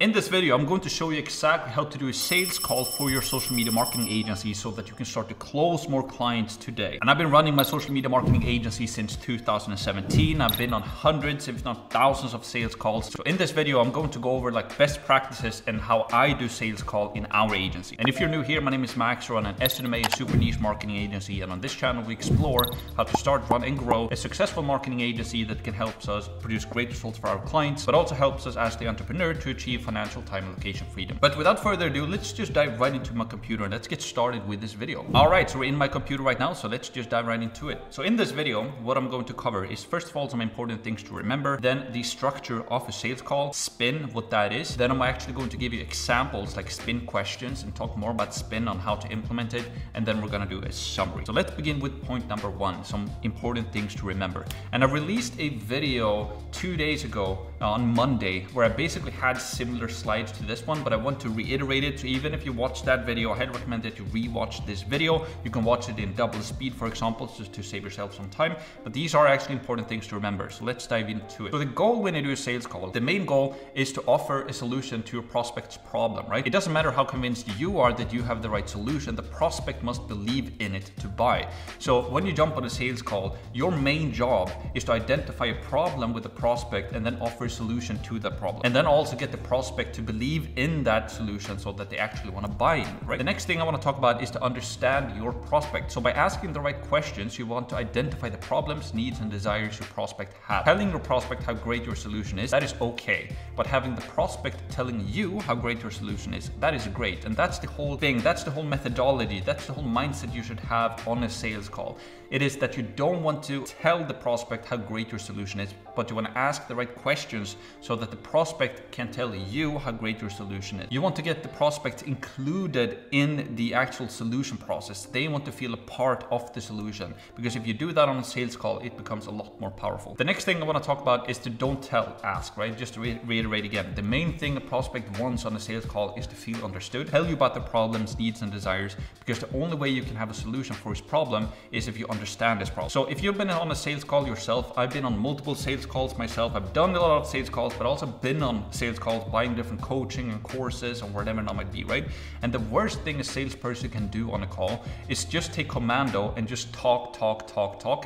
In this video, I'm going to show you exactly how to do a sales call for your social media marketing agency so that you can start to close more clients today. And I've been running my social media marketing agency since 2017. I've been on hundreds, if not thousands of sales calls. So in this video, I'm going to go over like best practices and how I do sales call in our agency. And if you're new here, my name is Max. I run an SMMA super niche marketing agency. And on this channel, we explore how to start, run and grow a successful marketing agency that can help us produce great results for our clients, but also helps us as the entrepreneur to achieve financial time and location freedom. But without further ado, let's just dive right into my computer and let's get started with this video. All right, so we're in my computer right now, so let's just dive right into it. So in this video, what I'm going to cover is first of all some important things to remember, then the structure of a sales call, spin, what that is. Then I'm actually going to give you examples like spin questions and talk more about spin on how to implement it. And then we're gonna do a summary. So let's begin with point number one, some important things to remember. And I released a video 2 days ago on Monday where I basically had similar slides to this one, but I want to reiterate it. So even if you watch that video, I highly recommend that you rewatch this video. You can watch it in double speed, for example, just to save yourself some time. But these are actually important things to remember. So let's dive into it. So the goal when you do a sales call, the main goal is to offer a solution to your prospect's problem, right? It doesn't matter how convinced you are that you have the right solution. The prospect must believe in it to buy. So when you jump on a sales call, your main job is to identify a problem with the prospect and then offer a solution to that problem. And then also get the prospect to believe in that solution so that they actually want to buy in, right? The next thing I want to talk about is to understand your prospect. So by asking the right questions, you want to identify the problems, needs, and desires your prospect has. Telling your prospect how great your solution is, that is okay. But having the prospect telling you how great your solution is, that is great. And that's the whole thing. That's the whole methodology. That's the whole mindset you should have on a sales call. It is that you don't want to tell the prospect how great your solution is, but you want to ask the right questions so that the prospect can tell you how great your solution is. You want to get the prospect included in the actual solution process. They want to feel a part of the solution, because if you do that on a sales call, it becomes a lot more powerful. The next thing I want to talk about is to don't tell, ask, right? Just to reiterate again, the main thing a prospect wants on a sales call is to feel understood, tell you about their problems, needs, and desires, because the only way you can have a solution for his problem is if you understand his problem. So if you've been on a sales call yourself, I've been on multiple sales calls myself. I've done a lot of sales calls, but also been on sales calls, buying different coaching and courses or whatever that might be, right? And the worst thing a salesperson can do on a call is just take commando and just talk,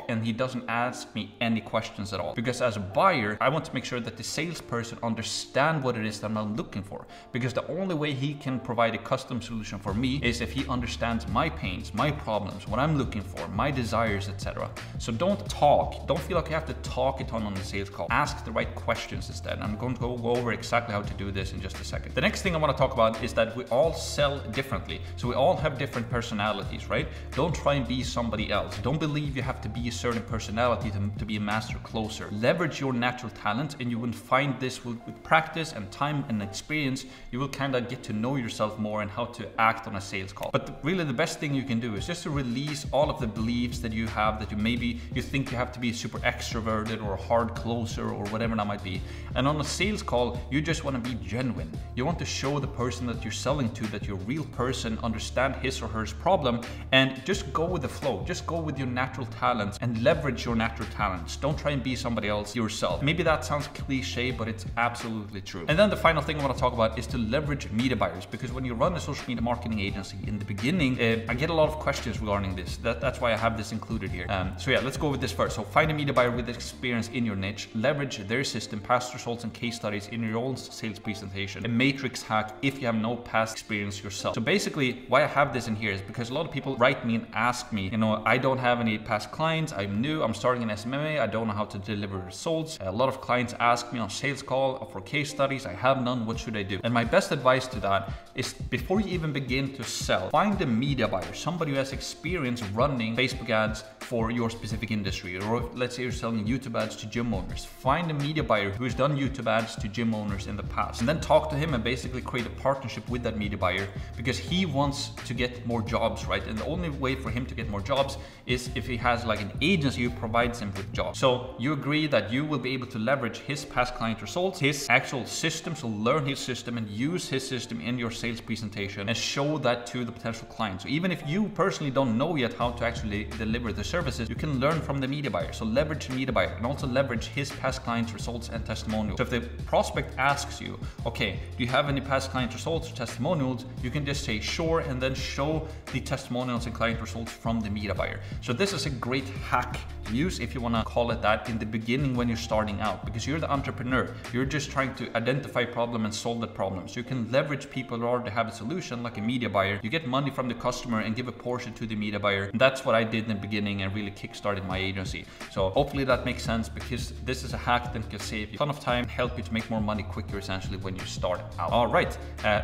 and he doesn't ask me any questions at all. Because as a buyer, I want to make sure that the salesperson understands what it is that I'm looking for. Because the only way he can provide a custom solution for me is if he understands my pains, my problems, what I'm looking for, my desires, etc. So don't talk. Don't feel like you have to talk a ton on the sales call. Ask the right questions instead. I'm going to go over exactly how to do this in just a second. The next thing I want to talk about is that we all sell differently. So we all have different personalities, right? Don't try and be somebody else. Don't believe you have to be a certain personality to be a master closer. Leverage your natural talent, and you will find this with practice and time and experience. You will kind of get to know yourself more and how to act on a sales call. But really the best thing you can do is just to release all of the beliefs that you have, that you think you have to be super extroverted or a hard closer or whatever that might be. And on a sales call, you just want to be genuine. You want to show the person that you're selling to that you're a real person, understand his or her problem, and just go with the flow. Just go with your natural talents and leverage your natural talents. Don't try and be somebody else yourself. Maybe that sounds cliche, but it's absolutely true. And then the final thing I want to talk about is to leverage media buyers, because when you run a social media marketing agency in the beginning, I get a lot of questions regarding this. That's why I have this included here. So yeah, let's go with this first. So find a media buyer with experience in your niche, leverage their system, past results and case studies in your own sales presentation, a matrix hack if you have no past experience yourself. So basically why I have this in here is because a lot of people write me and ask me, I don't have any past clients, I'm new, I'm starting an SMMA, I don't know how to deliver results. A lot of clients ask me on sales call for case studies, I have none, what should I do? And my best advice to that is before you even begin to sell, find a media buyer, somebody who has experience running Facebook ads for your specific industry, or let's say you're selling YouTube ads to gym owners. Find a media buyer who has done YouTube ads to gym owners in the past, and then talk to him and basically create a partnership with that media buyer, because he wants to get more jobs, right? And the only way for him to get more jobs is if he has like an agency who provides him with jobs. So you agree that you will be able to leverage his past client results, his actual system, so learn his system and use his system in your sales presentation and show that to the potential client. So even if you personally don't know yet how to actually deliver the services, you can learn from the media buyer. So leverage the media buyer and also leverage leverage his past clients' results and testimonials. So if the prospect asks you, okay, do you have any past client results or testimonials? You can just say sure, and then show the testimonials and client results from the media buyer. So this is a great hack to use, if you want to call it that, in the beginning when you're starting out, because you're the entrepreneur. You're just trying to identify a problem and solve that problem. So you can leverage people who already have a solution, like a media buyer. You get money from the customer and give a portion to the media buyer. And that's what I did in the beginning and really kickstarted my agency. So hopefully that makes sense, because this is a hack that can save you a ton of time and help you to make more money quicker, essentially, when you start out. All right,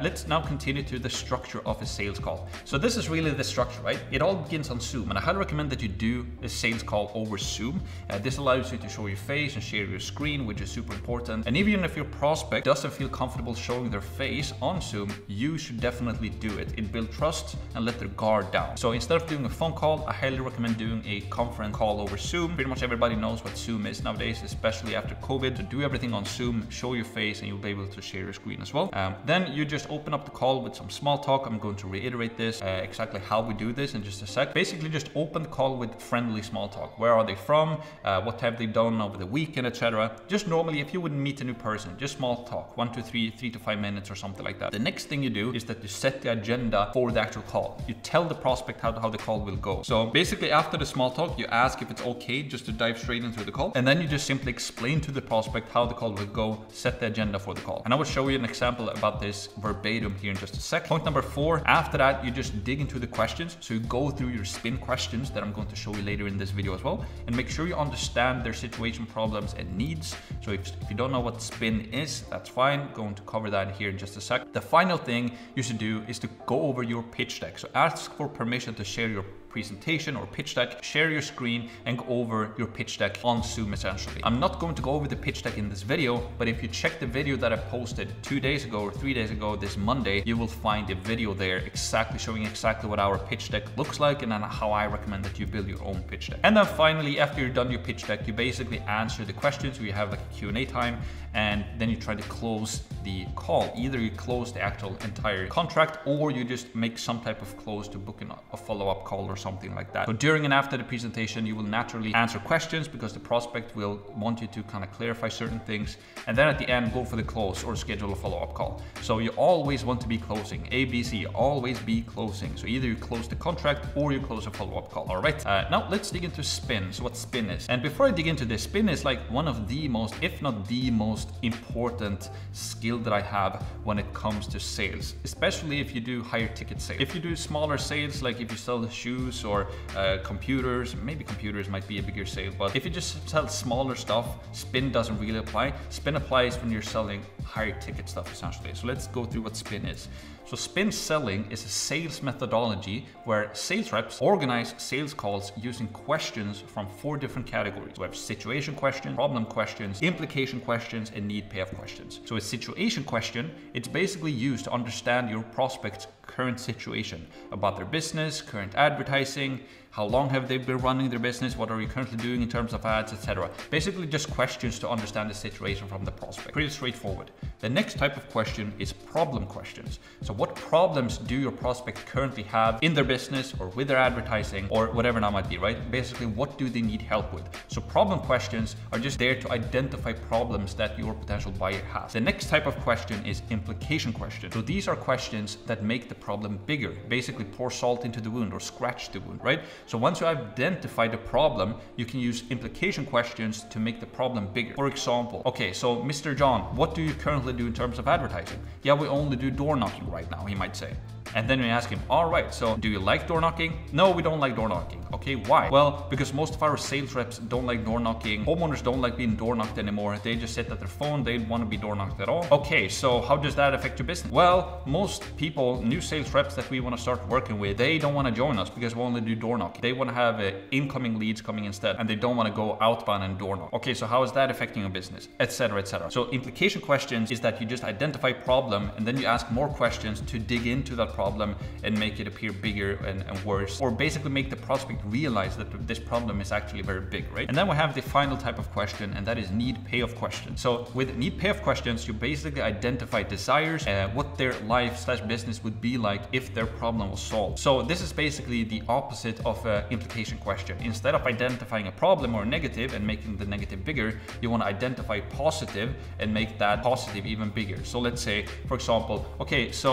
let's now continue to the structure of a sales call. So this is really the structure, right? It all begins on Zoom, and I highly recommend that you do a sales call over Zoom. This allows you to show your face and share your screen, which is super important. And even if your prospect doesn't feel comfortable showing their face on Zoom, you should definitely do it. It builds trust and let their guard down. So instead of doing a phone call, I highly recommend doing a conference call over Zoom. Pretty much everybody knows what Zoom is nowadays, especially after COVID. So do everything on Zoom, show your face, and you'll be able to share your screen as well. Then you just open up the call with some small talk. I'm going to reiterate this, exactly how we do this in just a sec. Basically, just open the call with friendly small talk. Where are they from? What have they done over the weekend, etc. Just normally, if you would meet a new person, just small talk, 1 to 3 to 5 minutes or something like that. The next thing you do is that you set the agenda for the actual call. You tell the prospect how the call will go. So basically, after the small talk, you ask if it's okay just to dive straight into the call, and then you just simply explain to the prospect how the call will go, set the agenda for the call. And I will show you an example about this verbatim here in just a sec. Point number 4, after that, you just dig into the questions. So you go through your spin questions that I'm going to show you later in this video as well, and make sure you understand their situation, problems, and needs. So if you don't know what spin is, that's fine. I'm going to cover that here in just a sec. The final thing you should do is to go over your pitch deck. So ask for permission to share your presentation or pitch deck, share your screen, and go over your pitch deck on Zoom, essentially. I'm not going to go over the pitch deck in this video, but if you check the video that I posted 2 days ago or 3 days ago, this Monday, you will find a video there showing exactly what our pitch deck looks like, and then how I recommend that you build your own pitch deck. And then finally, after you're done your pitch deck, you basically answer the questions. We have like a Q&A time, and then you try to close the call. Either you close the actual entire contract, or you just make some type of close to book a follow-up call or something like that. So during and after the presentation, you will naturally answer questions, because the prospect will want you to kind of clarify certain things, and then at the end, go for the close or schedule a follow-up call. So you always want to be closing. ABC, always be closing. So either you close the contract or you close a follow-up call. All right, now let's dig into spin. So what spin is. And before I dig into this, spin is like one of the most, if not the most important skill that I have when it comes to sales, especially if you do higher ticket sales. If you do smaller sales, like if you sell shoes or computers, maybe computers might be a bigger sale, but if you just sell smaller stuff, spin doesn't really apply. Spin applies when you're selling higher ticket stuff, essentially. So let's go through what spin is. So spin selling is a sales methodology where sales reps organize sales calls using questions from 4 different categories. We have situation questions, problem questions, implication questions, and need payoff questions. So a situation question, it's basically used to understand your prospect's current situation about their business, current advertising, how long have they been running their business, what are you currently doing in terms of ads, etc. Basically just questions to understand the situation from the prospect. Pretty straightforward. The next type of question is problem questions. So what problems do your prospect currently have in their business or with their advertising or whatever that might be, right? Basically, what do they need help with? So problem questions are just there to identify problems that your potential buyer has. The next type of question is implication questions. So these are questions that make the problem bigger, basically pour salt into the wound or scratch the wound, right? So once you identify the problem, you can use implication questions to make the problem bigger. For example, okay, so Mr. John, what do you currently do in terms of advertising? Yeah, we only do door knocking right now, he might say. And then we ask him, all right, so do you like door knocking? No, we don't like door knocking. Okay, why? Well, because most of our sales reps don't like door knocking. Homeowners don't like being door knocked anymore. They just sit at their phone. They don't want to be door knocked at all. Okay, so how does that affect your business? Well, most people, new sales reps that we want to start working with, they don't want to join us because we only do door knocking. They want to have incoming leads coming instead, and they don't want to go outbound and door knock. Okay, so how is that affecting your business? Etc., etc. So implication questions is that you just identify problem, and then you ask more questions to dig into that problem problem and make it appear bigger and worse, or basically make the prospect realize that this problem is actually very big, right? And then we have the final type of question, and that is need payoff questions. So with need payoff questions, you basically identify desires, what their life/business would be like if their problem was solved. So this is basically the opposite of an implication question. Instead of identifying a problem or negative and making the negative bigger, you want to identify positive and make that positive even bigger. So let's say, for example, okay, so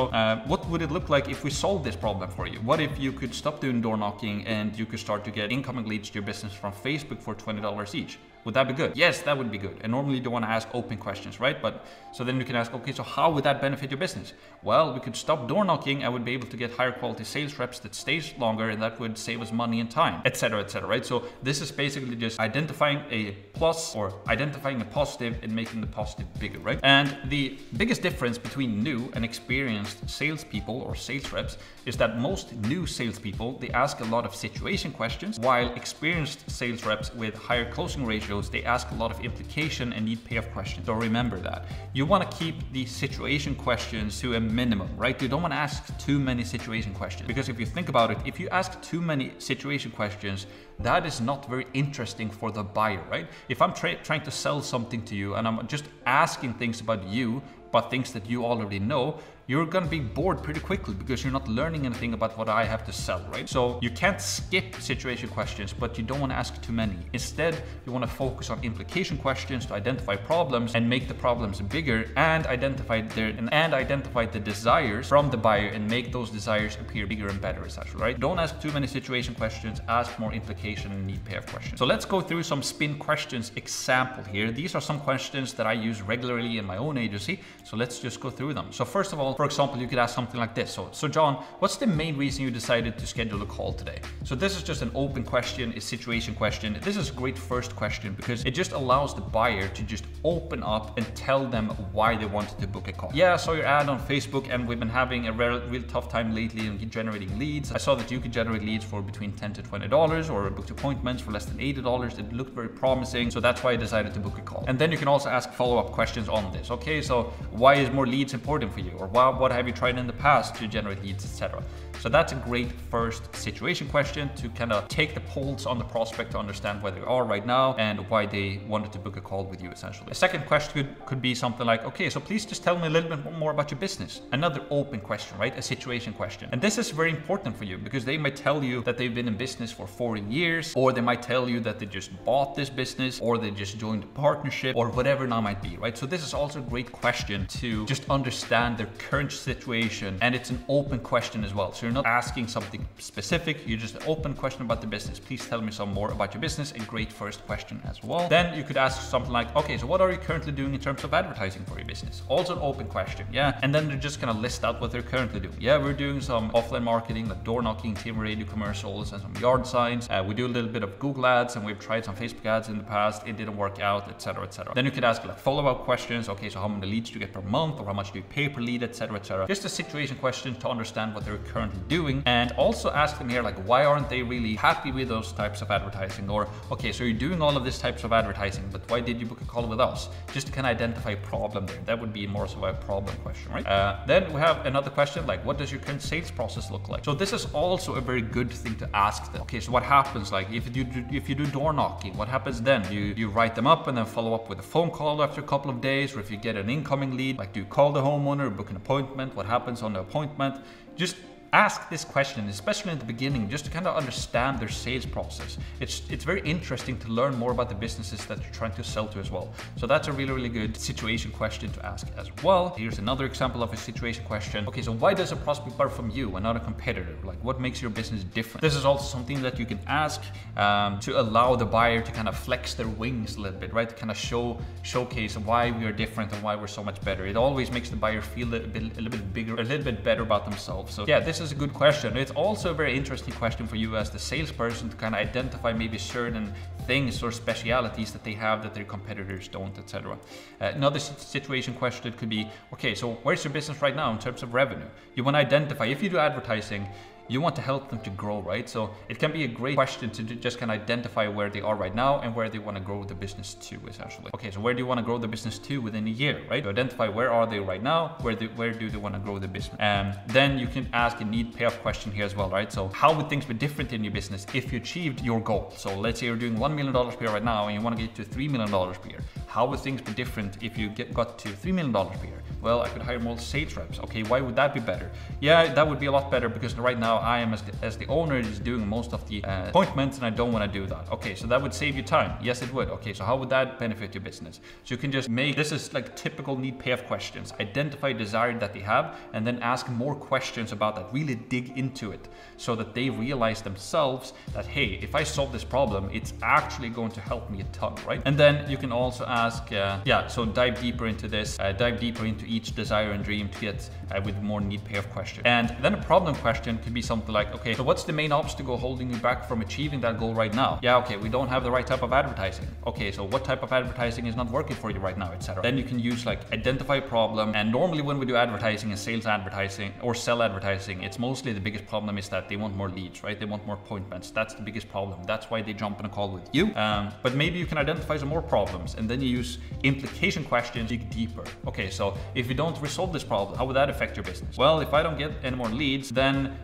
what would it look like if we solved this problem for you? What if you could stop doing door knocking and you could start to get incoming leads to your business from Facebook for $20 each? Would that be good? Yes, that would be good. And normally you don't want to ask open questions, right? But so then you can ask, okay, so how would that benefit your business? Well, we could stop door knocking. I would be able to get higher quality sales reps that stays longer, and that would save us money and time, etc., right? So this is basically just identifying a plus or identifying a positive and making the positive bigger, right? And the biggest difference between new and experienced salespeople or sales reps is that most new salespeople, they ask a lot of situation questions, while experienced sales reps with higher closing ratios, they ask a lot of implication and need payoff questions. So remember that. You want to keep the situation questions to a minimum, right? You don't want to ask too many situation questions, because if you think about it, if you ask too many situation questions, that is not very interesting for the buyer, right? If I'm trying to sell something to you and I'm just asking things about you, but things that you already know, you're gonna be bored pretty quickly because you're not learning anything about what I have to sell, right? So you can't skip situation questions, but you don't want to ask too many. Instead, you want to focus on implication questions to identify problems and make the problems bigger, and identify the desires from the buyer and make those desires appear bigger and better, essentially, right? Don't ask too many situation questions, ask more implication and need payoff questions. So let's go through some spin questions example here. These are some questions that I use regularly in my own agency. So let's just go through them. So first of all, for example, you could ask something like this. So John, what's the main reason you decided to schedule a call today? So this is just an open question, a situation question. This is a great first question because it just allows the buyer to just open up and tell them why they wanted to book a call. Yeah, I saw your ad on Facebook and we've been having a real tough time lately in generating leads. I saw that you could generate leads for between $10 to $20 or booked appointments for less than $80. It looked very promising. So that's why I decided to book a call. And then you can also ask follow-up questions on this. Okay, so why is more leads important for you? Or what have you tried in the past to generate leads, etc. So that's a great first situation question to kind of take the pulse on the prospect to understand where they are right now and why they wanted to book a call with you, essentially. A second question could be something like, okay, so please just tell me a little bit more about your business. Another open question, right? A situation question. And this is very important for you because they might tell you that they've been in business for 40 years, or they might tell you that they just bought this business, or they just joined a partnership, or whatever now might be, right? So this is also a great question to just understand their current situation, and it's an open question as well. So you're not asking something specific, you're just an open question about the business. Please tell me some more about your business. A great first question as well. Then you could ask something like, okay, so what are you currently doing in terms of advertising for your business? Also an open question, yeah. And then they're just gonna list out what they're currently doing. Yeah, we're doing some offline marketing, like door knocking, TV radio commercials, and some yard signs. We do a little bit of Google ads, and we've tried some Facebook ads in the past. It didn't work out, etc., etc. Then you could ask like follow-up questions. Okay, so how many leads do you get per month, or how much do you pay per lead, etc., etc. Just a situation question to understand what they're currently doing, and also ask them here like, why aren't they really happy with those types of advertising? Or okay, so you're doing all of these types of advertising, but why did you book a call with us? Just to kind of identify a problem there. That would be more so a problem question, right? Then we have another question like, what does your current sales process look like? So this is also a very good thing to ask them. Okay, so what happens like if you do door knocking? What happens then? You write them up and then follow up with a phone call after a couple of days, or if you get an incoming lead, like do you call the homeowner, book an appointment? What happens on the appointment? Just ask this question, especially in the beginning, just to kind of understand their sales process. It's very interesting to learn more about the businesses that you're trying to sell to as well. So that's a really good situation question to ask as well. Here's another example of a situation question. Okay, so why does a prospect buy from you and not a competitor? Like, what makes your business different? This is also something that you can ask to allow the buyer to kind of flex their wings a little bit, right? To kind of showcase why we are different and why we're so much better. It always makes the buyer feel a little bit bigger, a little bit better about themselves. So yeah, this is a good question. It's also a very interesting question for you as the salesperson to kind of identify maybe certain things or specialities that they have that their competitors don't, etc. Another situation question could be, okay, so where's your business right now in terms of revenue? You want to identify, if you do advertising, you want to help them to grow, right? So it can be a great question to just kind of identify where they are right now and where they want to grow the business to, essentially. Okay, so where do you want to grow the business to within a year, right? To identify where are they right now, where do they want to grow the business. Then you can ask a need payoff question here as well, right? So how would things be different in your business if you achieved your goal? So let's say you're doing $1 million per year right now and you want to get to $3 million per year. How would things be different if you got to $3 million per year? Well, I could hire more sales reps. Okay, why would that be better? Yeah, that would be a lot better because right now I am, as the owner, is doing most of the appointments and I don't want to do that. Okay, so that would save you time. Yes, it would. Okay, so how would that benefit your business? So you can just this is like typical need payoff questions. Identify desire that they have and then ask more questions about that. Really dig into it so that they realize themselves that, hey, if I solve this problem, it's actually going to help me a ton, right? And then you can also ask, so dive deeper into this, dive deeper into each desire and dream to get with more need payoff question. And then a problem question could be something like, okay, so what's the main obstacle holding you back from achieving that goal right now? Yeah, okay, we don't have the right type of advertising. Okay, so what type of advertising is not working for you right now, etc. Then you can use like identify a problem. And normally when we do advertising and sales advertising or sell advertising, it's mostly the biggest problem is that they want more leads, right? They want more appointments. That's the biggest problem. That's why they jump on a call with you. But maybe you can identify some more problems and then you use implication questions, dig deeper. Okay, so if you don't resolve this problem, how would that affect your business? Well, if I don't get any more leads, then,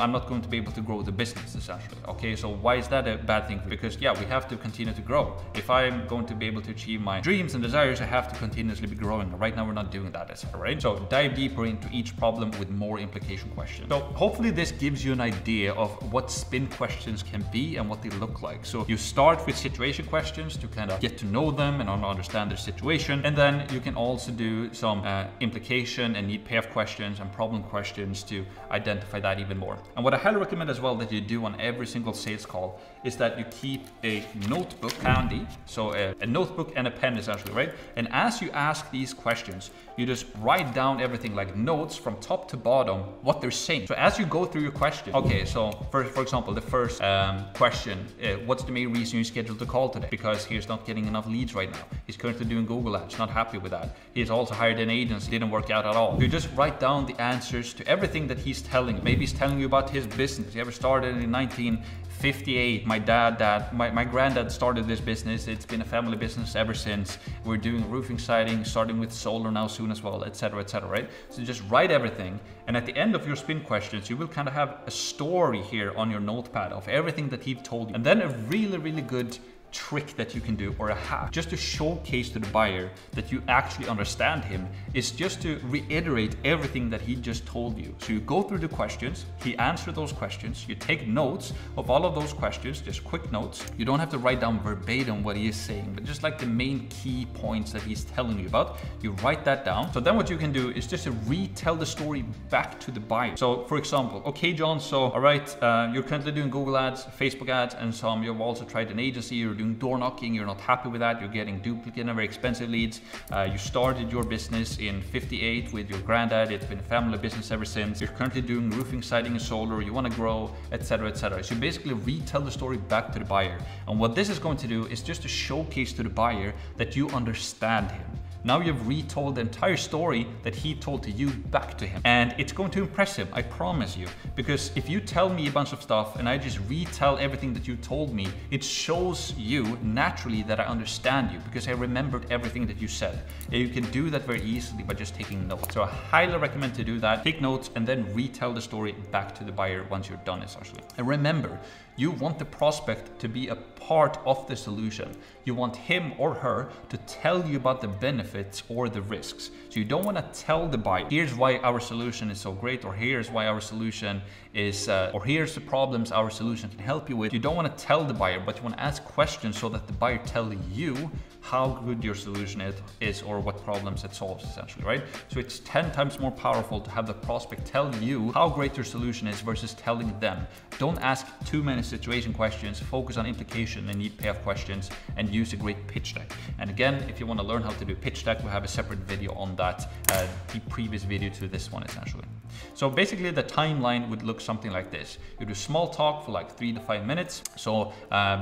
I'm not going to be able to grow the business, essentially. Okay, so why is that a bad thing? Because yeah, we have to continue to grow. If I'm going to be able to achieve my dreams and desires, I have to continuously be growing. Right now, we're not doing that, etc. Right? So dive deeper into each problem with more implication questions. So hopefully this gives you an idea of what spin questions can be and what they look like. So you start with situation questions to kind of get to know them and understand their situation. And then you can also do some implication and need payoff questions and problem questions to identify that even more. And what I highly recommend as well that you do on every single sales call is that you keep a notebook handy. So a notebook and a pen essentially, right? And as you ask these questions, you just write down everything like notes from top to bottom, what they're saying. So as you go through your question, okay, so for example, the first question, what's the main reason you scheduled the call today? Because he's not getting enough leads right now. He's currently doing Google ads, not happy with that. He's also hired an agency, didn't work out at all. You just write down the answers to everything that he's telling you. Maybe he's telling you about his business. He ever started in 1958. My granddad started this business. It's been a family business ever since. We're doing roofing siding, starting with solar now soon as well, etc., right? So just write everything. And at the end of your spin questions, you will kind of have a story here on your notepad of everything that he told you. And then a really, really good trick that you can do, or a hack, just to showcase to the buyer that you actually understand him, is just to reiterate everything that he just told you. So you go through the questions, he answered those questions, you take notes of all of those questions, just quick notes. You don't have to write down verbatim what he is saying, but just like the main key points that he's telling you about, you write that down. So then what you can do is just to retell the story back to the buyer. So for example, okay, John, so all right, you're currently doing Google ads, Facebook ads, and some you've also tried an agency, you're doing door knocking, you're not happy with that, you're getting duplicate and very expensive leads. You started your business in 58 with your granddad, it's been a family business ever since. You're currently doing roofing, siding, and solar, you want to grow, etc., etc. So you basically retell the story back to the buyer. And what this is going to do is just to showcase to the buyer that you understand him. Now you've retold the entire story that he told to you back to him. And it's going to impress him, I promise you. Because if you tell me a bunch of stuff and I just retell everything that you told me, it shows you naturally that I understand you because I remembered everything that you said. And you can do that very easily by just taking notes. So I highly recommend to do that. Take notes and then retell the story back to the buyer once you're done, essentially. And remember, you want the prospect to be a part of the solution. You want him or her to tell you about the benefits or the risks. So you don't want to tell the buyer, here's why our solution is so great, or here's why our solution is, or here's the problems our solution can help you with. You don't want to tell the buyer, but you want to ask questions so that the buyer tells you how good your solution is or what problems it solves, essentially, right? So it's 10 times more powerful to have the prospect tell you how great your solution is versus telling them. Don't ask too many situation questions, focus on implication and need payoff questions, and use a great pitch deck. And again, if you want to learn how to do pitch deck, we have a separate video on that, the previous video to this one, essentially. So basically the timeline would look something like this. You do small talk for like 3 to 5 minutes. So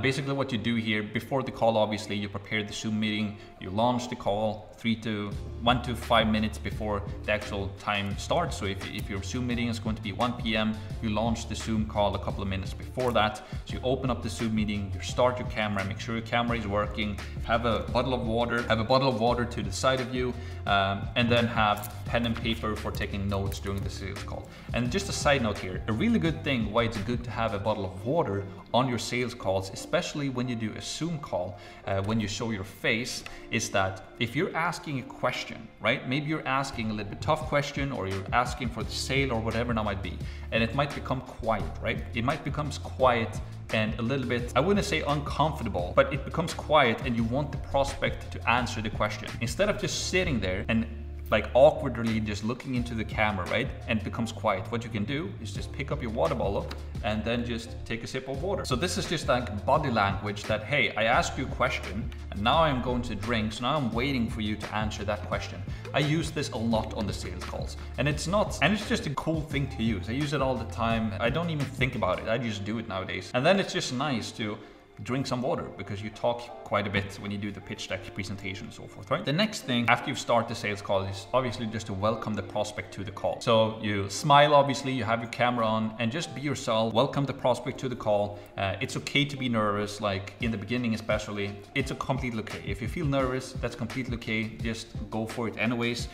basically what you do here before the call, obviously you prepare the Zoom meeting, You launch the call 1 to 5 minutes before the actual time starts. So if your Zoom meeting is going to be 1 p.m., you launch the Zoom call a couple of minutes before that. So you open up the Zoom meeting, you start your camera, make sure your camera is working, have a bottle of water to the side of you, and then have pen and paper for taking notes during the sales call. And just a side note here, a really good thing why it's good to have a bottle of water on your sales calls, especially when you do a Zoom call, when you show your face, is that if you're asking a question, right? Maybe you're asking a little bit tough question, or you're asking for the sale or whatever it might be, and it might become quiet, right? It might become quiet and a little bit, I wouldn't say uncomfortable, but it becomes quiet and you want the prospect to answer the question. Instead of just sitting there and like awkwardly just looking into the camera, right? And it becomes quiet. What you can do is just pick up your water bottle and then just take a sip of water. So this is just like body language that, hey, I asked you a question and now I'm going to drink. So now I'm waiting for you to answer that question. I use this a lot on the sales calls, and it's just a cool thing to use. I use it all the time. I don't even think about it. I just do it nowadays. And then it's just nice to drink some water because you talk quite a bit when you do the pitch deck presentation and so forth, right? The next thing after you start the sales call is obviously just to welcome the prospect to the call. So you smile, obviously, you have your camera on, and just be yourself, welcome the prospect to the call. It's okay to be nervous, like in the beginning especially. It's completely okay. If you feel nervous, that's completely okay. Just go for it anyways.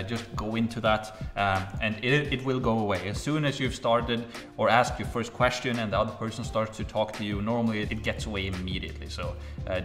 Just go into that and it will go away. As soon as you've started or asked your first question and the other person starts to talk to you, normally it gets away immediately. So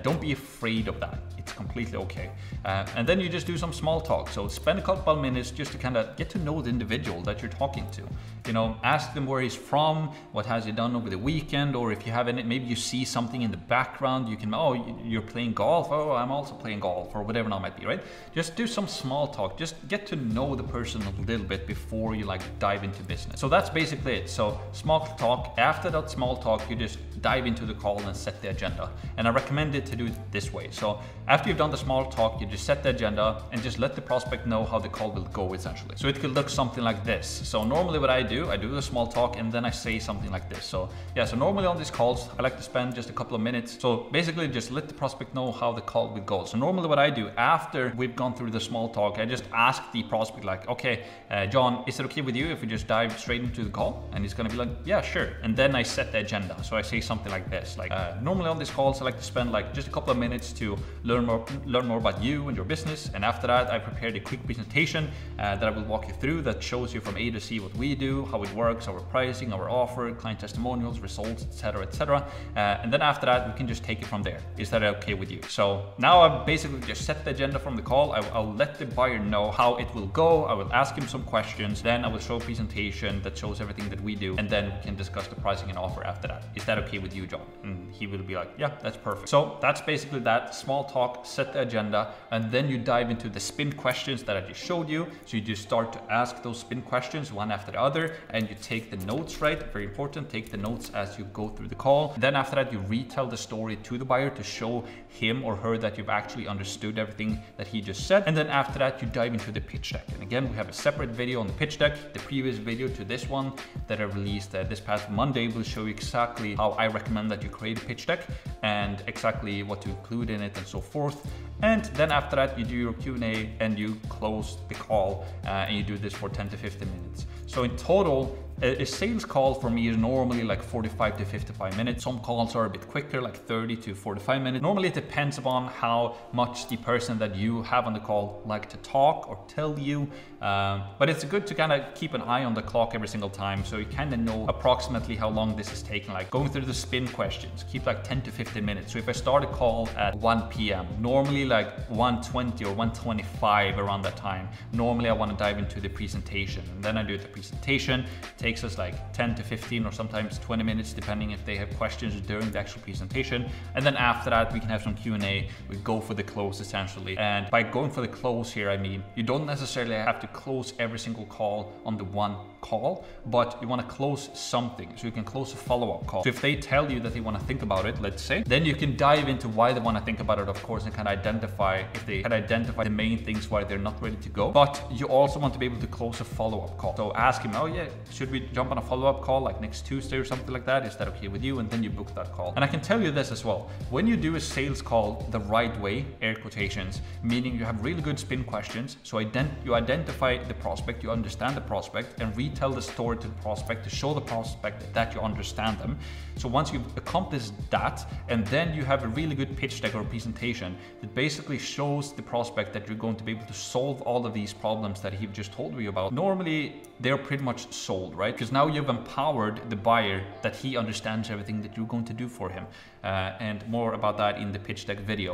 don't be afraid of that. It's completely okay. And then you just do some small talk. So spend a couple of minutes just to kind of get to know the individual that you're talking to. You know, ask them where he's from, what has he done over the weekend, or if you have any, maybe you see something in the background, you can, oh, you're playing golf, oh, I'm also playing golf, or whatever that might be, right? Just do some small talk. Just get to know the person a little bit before you like dive into business. So that's basically it. So small talk. After that small talk, you just dive into the call and set the agenda. And I recommend it to do it this way. So after you've done the small talk, you just set the agenda and just let the prospect know how the call will go essentially. So it could look something like this. So normally what I do the small talk and then I say something like this. So yeah, so normally on these calls, I like to spend just a couple of minutes. So basically just let the prospect know how the call will go. So normally what I do after we've gone through the small talk, I just ask the prospect like, okay, John, is it okay with you if we just dive straight into the call? And he's gonna be like, yeah, sure. And then I set the agenda. So I say something like this, like normally on these calls, I like to spend like just a couple of minutes to learn more about you and your business. And after that, I prepared a quick presentation that I will walk you through that shows you from A to Z what we do, how it works, our pricing, our offer, client testimonials, results, etc., etc. And then after that, we can just take it from there. Is that okay with you? So now I've basically just set the agenda from the call. I'll let the buyer know how it will go. I will ask him some questions. Then I will show a presentation that shows everything that we do. And then we can discuss the pricing and offer after that. Is that okay with you, John? And he will be like, yeah, that's perfect. So that's basically that. Small talk, set the agenda, and then you dive into the spin questions that I just showed you. So you just start to ask those spin questions one after the other, and you take the notes, right? Very important. Take the notes as you go through the call. Then after that, you retell the story to the buyer to show him or her that you've actually understood everything that he just said. And then after that, you dive into the pitch deck. And again, we have a separate video on the pitch deck. The previous video to this one that I released this past Monday will show you exactly how I recommend that you create a pitch deck and exactly what to include in it and so forth. And then after that, you do your Q&A and you close the call and you do this for 10 to 15 minutes. So in total, a sales call for me is normally like 45 to 55 minutes. Some calls are a bit quicker, like 30 to 45 minutes. Normally it depends upon how much the person that you have on the call like to talk or tell you. But it's good to kind of keep an eye on the clock every single time, so you kind of know approximately how long this is taking. Like going through the spin questions, keep like 10 to 15 minutes. So if I start a call at 1 p.m., normally like 1:20 or 1:25 around that time, normally I want to dive into the presentation. And then I do the presentation. Takes us like 10 to 15 or sometimes 20 minutes, depending if they have questions during the actual presentation. And then after that, we can have some Q&A. We go for the close essentially. And by going for the close here, I mean, you don't necessarily have to close every single call on the one call, but you want to close something. So you can close a follow-up call. So if they tell you that they want to think about it, let's say, then you can dive into why they want to think about it, of course, and kind of identify if they can identify the main things why they're not ready to go. But you also want to be able to close a follow-up call. So ask him, oh yeah, should we we jump on a follow-up call like next Tuesday or something like that? Is that okay with you? And then you book that call. And I can tell you this as well. When you do a sales call the right way, air quotations, meaning you have really good spin questions. So you identify the prospect, you understand the prospect, and retell the story to the prospect to show the prospect that you understand them. So once you've accomplished that, and then you have a really good pitch deck or presentation that basically shows the prospect that you're going to be able to solve all of these problems that he just told you about. Normally, they're pretty much sold, right? Because now you've empowered the buyer that he understands everything that you're going to do for him. And more about that in the pitch deck video.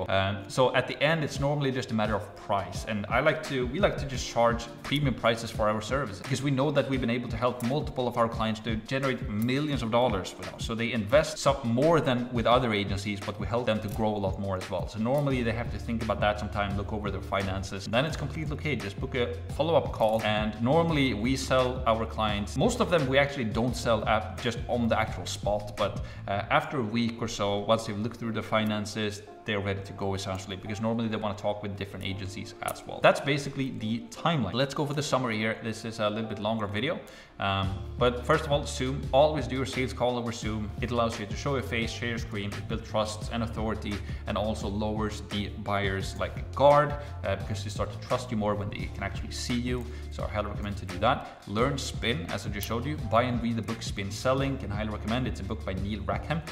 So at the end, it's normally just a matter of price. And we like to just charge premium prices for our services because we know that we've been able to help multiple of our clients to generate millions of dollars with us. So they invest some more than with other agencies, but we help them to grow a lot more as well. So normally they have to think about that sometime, look over their finances. And then it's completely okay. Just book a follow-up call. And normally we sell our clients, most of them we actually don't sell just on the actual spot, but after a week or so, once they've looked through the finances, they're ready to go essentially, because normally they want to talk with different agencies as well. That's basically the timeline. Let's go for the summary here. This is a little bit longer video. But first of all, Zoom. Always do your sales call over Zoom. It allows you to show your face, share your screen, build trust and authority, and also lowers the buyer's guard because they start to trust you more when they can actually see you. So I highly recommend to do that. Learn spin, as I just showed you. Buy and read the book Spin Selling. Can highly recommend. It's a book by Neil Rackham.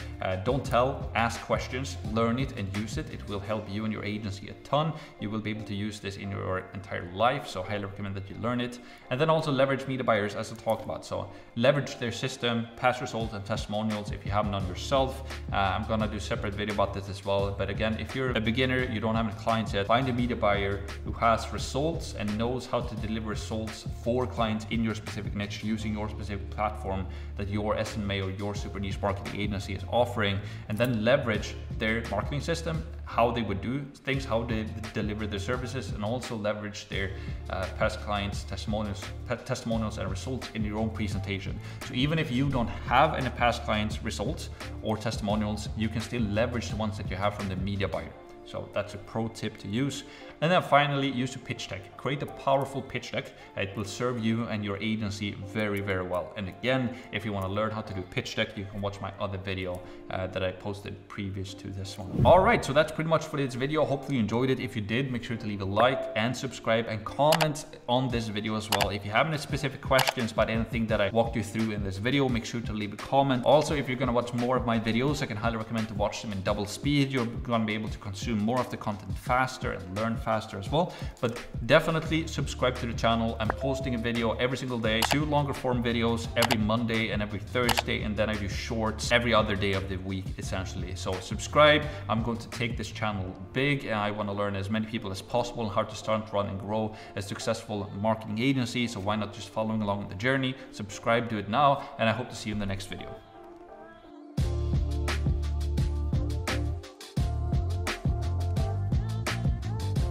Don't tell, ask questions, learn it and use it. It will help you and your agency a ton. You will be able to use this in your entire life. So highly recommend that you learn it. And then also leverage media buyers, as I talked about. So leverage their system, past results and testimonials if you have none yourself. I'm gonna do a separate video about this as well. But again, if you're a beginner, you don't have any clients yet, find a media buyer who has results and knows how to deliver results for clients in your specific niche using your specific platform that your SMMA or your super niche marketing agency is offering, and then leverage their marketing system, how they would do things, how they deliver their services, and also leverage their past clients, testimonials and results in your own presentation. So even if you don't have any past clients results or testimonials, you can still leverage the ones that you have from the media buyer. So that's a pro tip to use. And then finally, use a pitch deck. Create a powerful pitch deck. It will serve you and your agency very, very well. And again, if you want to learn how to do pitch deck, you can watch my other video that I posted previous to this one. All right, so that's pretty much for this video. Hopefully you enjoyed it. If you did, make sure to leave a like and subscribe and comment on this video as well. If you have any specific questions about anything that I walked you through in this video, make sure to leave a comment. Also, if you're going to watch more of my videos, I can highly recommend to watch them in double speed. You're going to be able to consume more of the content faster and learn faster as well. But definitely subscribe to the channel. I'm posting a video every single day, 2 longer form videos every Monday and every Thursday, and then I do shorts every other day of the week essentially. So subscribe. I'm going to take this channel big, and I want to learn as many people as possible on how to start, run and grow a successful marketing agency. So why not just following along the journey? Subscribe, do it now, and I hope to see you in the next video.